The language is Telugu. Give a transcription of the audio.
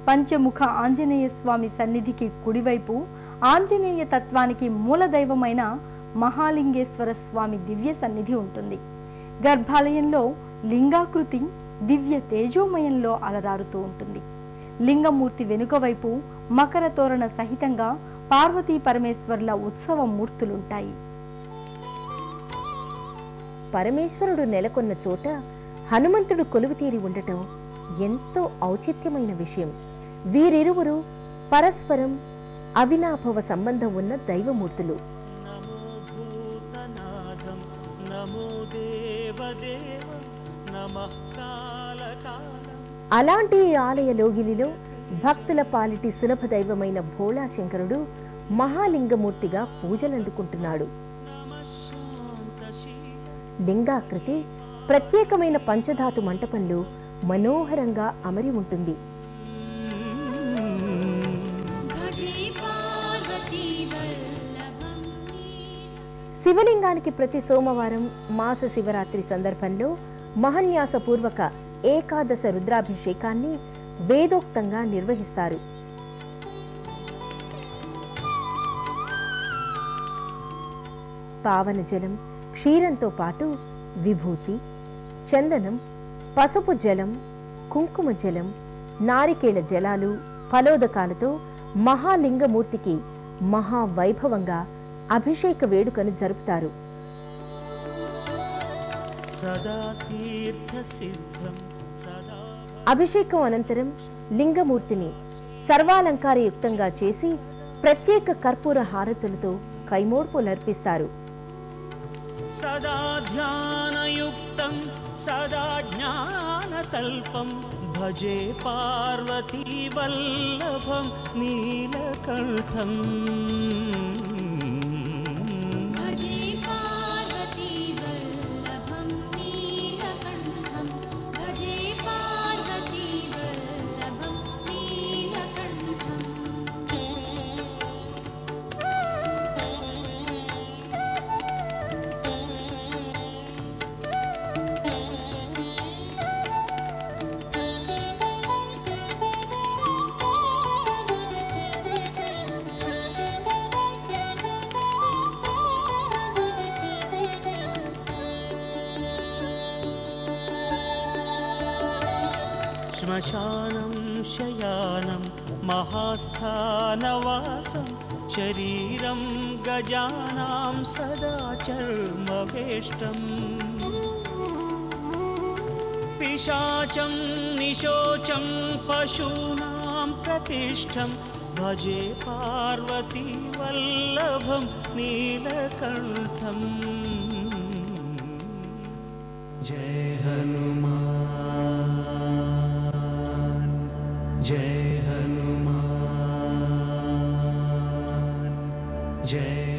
పంచముఖ ఆంజనేయ స్వామి సన్నిధికి కుడివైపు ఆంజనేయ తత్వానికి మూల దైవమైన మహాలింగేశ్వర స్వామి దివ్య సన్నిధి ఉంటుంది. గర్భాలయంలో లింగాకృతి దివ్య తేజోమయంలో అలరారుతూ ఉంటుంది. లింగమూర్తి వెనుక వైపు మకర తోరణ సహితంగా పార్వతీ పరమేశ్వర్ల ఉత్సవ మూర్తులుంటాయి. పరమేశ్వరుడు నెలకొన్న చోట హనుమంతుడు కొలువుతీరి ఉండటం ఎంతో ఔచిత్యమైన విషయం. వీరిరువురు పరస్పరం అవినాభవ సంబంధం ఉన్న దైవమూర్తులు. అలాంటి ఈ ఆలయ లోగిలిలో భక్తుల పాలిటి సులభ దైవమైన భోళా శంకరుడు మహాలింగమూర్తిగా పూజలందుకుంటున్నాడు. లింగాకృతి ప్రత్యేకమైన పంచధాతు మంటపంలో మనోహరంగా అమరి ఉంటుంది. శివలింగానికి ప్రతి సోమవారం మాస శివరాత్రి సందర్భంలో మహన్యాసపూర్వక ఏకాదశ రుద్రాభిషేకాన్ని వేదోక్తంగా నిర్వహిస్తారు. పావన జలం, క్షీరంతో పాటు విభూతి, చందనం, పసుపు జలం, కుంకుమ జలం, నారికేళ జలాలు, ఫలోదకాలతో మహాలింగమూర్తికి మహావైభవంగా అభిషేక వేడుకను జరుపుతారు. అభిషేకం అనంతరం లింగమూర్తిని సర్వాలంకారయుక్తంగా చేసి ప్రత్యేక కర్పూర హారతులతో కైమోడ్పులర్పిస్తారు. సదా ధ్యానయుక్తం సదా జ్ఞానతల్పం భజే పార్వతీ వల్లభం నీలకంఠం. శ్మశానం శయానం మహాస్థానవాసం శరీరం గజానాం సదా చర్మవేష్టం. పిశాచం నిశోచం పశూనాం ప్రతిష్టం భజే పార్వతీ వల్లభం నీలకంఠం. జయ హనుమాన్ జయ హనుమాన్ జయ